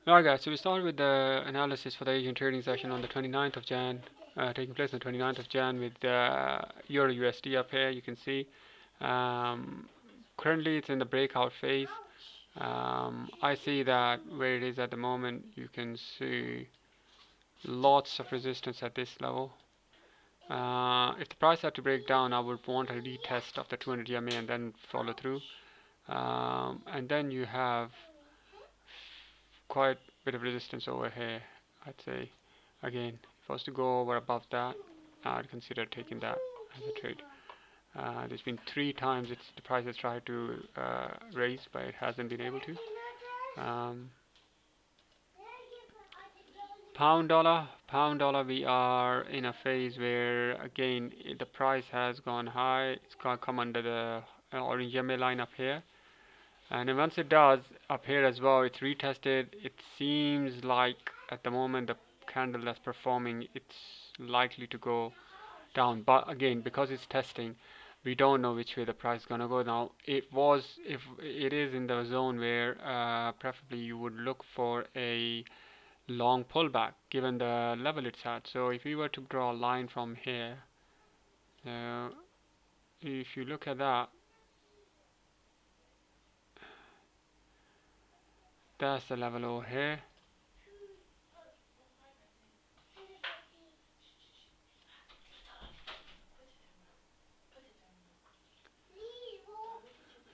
Alright guys, so we start with the analysis for the Asian trading session on the 29th of Jan, taking place on the 29th of Jan with Euro USD up here, you can see. Um, Currently it's in the breakout phase. I see that where it is at the moment, you can see lots of resistance at this level. If the price had to break down, I would want a retest of the 200 EMA and then follow through. And then you have quite a bit of resistance over here, I'd say. Again, if I was to go over above that, I'd consider taking that as a trade. There's been 3 times the price has tried to raise, but it hasn't been able to. Pound dollar, we are in a phase where again the price has gone high. It's gonna come under the orange EMA line up here, and then once it does up here as well, it's retested. It seems like at the moment the candle that's performing, it's likely to go down. But again, because it's testing, we don't know which way the price is gonna go. Now, if it is in the zone where preferably you would look for a long pullback given the level it's at. So if we were to draw a line from here, uh, if you look at that, that's the level over here.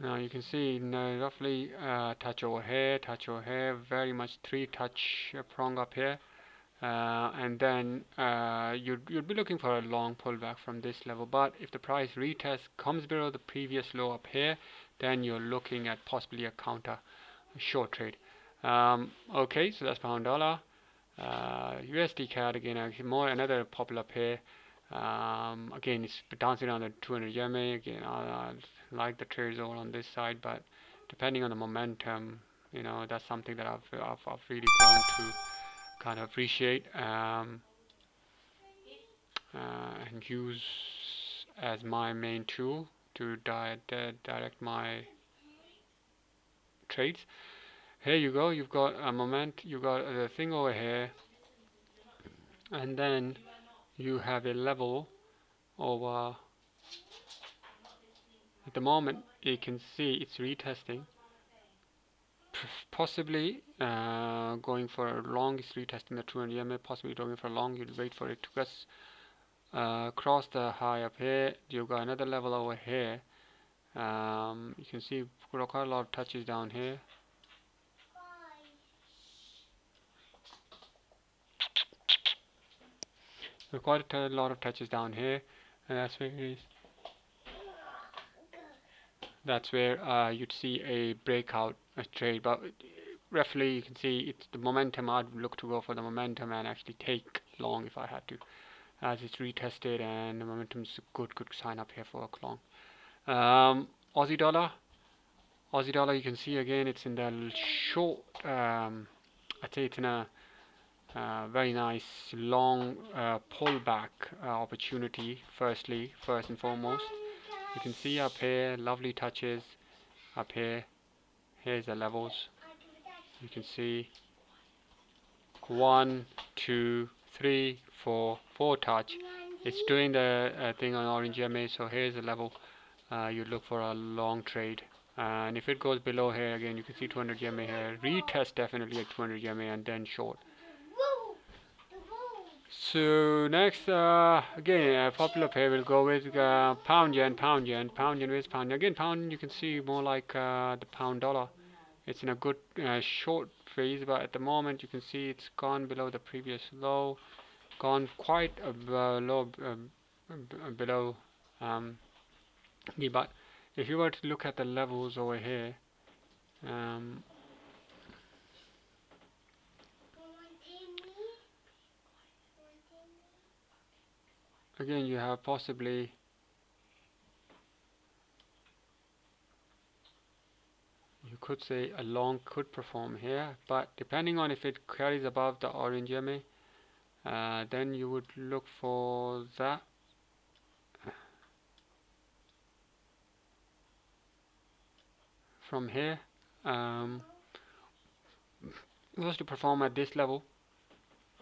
Now you can see roughly touch over here, very much 3 touch prong up here, and then you'd be looking for a long pullback from this level. But if the price retest comes below the previous low up here, then you're looking at possibly a counter short trade. Okay, so that's pound dollar. USDCAD again, another popular pair. Again, it's dancing around the 200 EMA. Again, I like the trades over on this side, but depending on the momentum, that's something that I've really grown to kind of appreciate and use as my main tool to direct my trades. Here you go. You've got a you've got the thing over here, and then you have a level over. At the moment, you can see it's retesting, possibly going for a long. It's retesting the 200 EMA, possibly going for a long. You'll wait for it to cross the high up here. You've got another level over here. You can see quite a lot of touches down here. Quite a lot of touches down here, and that's where it is. That's where you'd see a breakout trade, but roughly you can see it's the momentum. I'd look to go for the momentum and actually take long if I had to, as it's retested and the momentum's a good sign up here for a long. Aussie dollar, you can see again it's in the short. I'd say it's in a very nice long pullback opportunity. First and foremost, you can see up here lovely touches up here. Here's the levels. You can see 1, 2, 3, 4 touch. It's doing the thing on orange EMA. So here's the level. You look for a long trade. And if it goes below here again, you can see 200 EMA here. Retest definitely at 200 EMA and then short. So next, again, popular pair will go with pound yen. Where's pound yen? Again, pound you can see more like the pound dollar. It's in a good short phase, but at the moment you can see it's gone below the previous low, gone quite low below. But if you were to look at the levels over here, again you have possibly you could say a long could perform here, but depending on if it carries above the orange EMA, then you would look for that. From here, was to perform at this level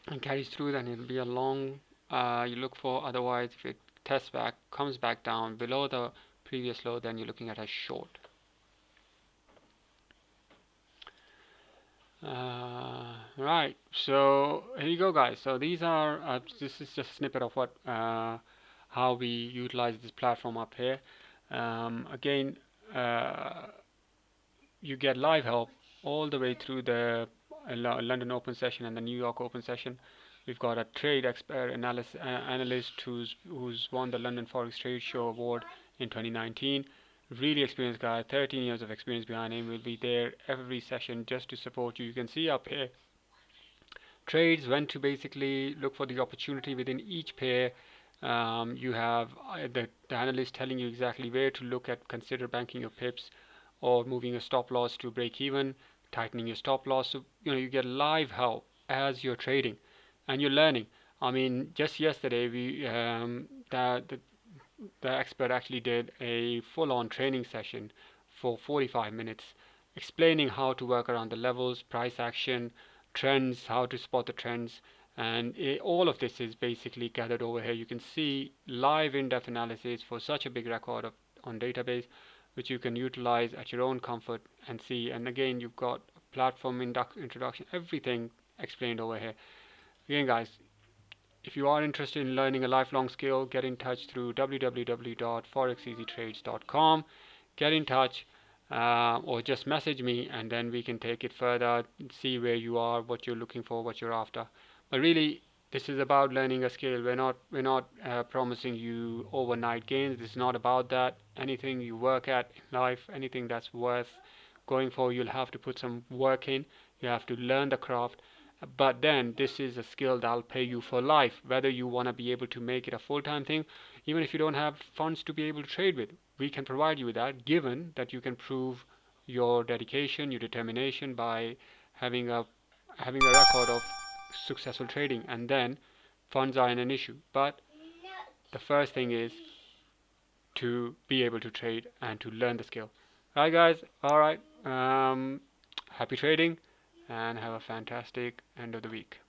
and carries through, then it'll be a long you look for. Otherwise, if it tests back, comes back down below the previous low, then you're looking at a short. Right, so here you go, guys. So these are this is just a snippet of what how we utilize this platform up here. Again, uh, you get live help all the way through the London Open session and the New York Open session. We've got a trade expert analyst who's won the London Forex Trade Show Award in 2019. Really experienced guy, 13 years of experience behind him. Will be there every session just to support you. You can see up here trades, when to basically look for the opportunity within each pair. You have the analyst telling you exactly where to look at, consider banking your pips or moving a stop loss to break even, tightening your stop loss. So, you get live help as you're trading and you're learning. I mean, just yesterday, the expert actually did a full-on training session for 45 minutes explaining how to work around the levels, price action, trends, how to spot the trends, and all of this is basically gathered over here. You can see live in-depth analysis for such a big record on database, which you can utilize at your own comfort and see. And again, you've got platform introduction, everything explained over here. Again, guys, if you are interested in learning a lifelong skill, get in touch through www.forexeasytrades.com. Get in touch, or just message me, and then we can take it further, see where you are, what you're looking for, what you're after. But really, this is about learning a skill. We're not promising you overnight gains. This is not about that. Anything you work at in life, anything that's worth going for, you'll have to put some work in. You have to learn the craft, but then this is a skill that'll pay you for life, whether you want to be able to make it a full-time thing. Even if you don't have funds to be able to trade with, we can provide you with that, given that you can prove your dedication, your determination by having a record of successful trading, and then funds aren't an issue. But the first thing is to be able to trade and to learn the skill. Alright, guys. Alright. Happy trading and have a fantastic end of the week.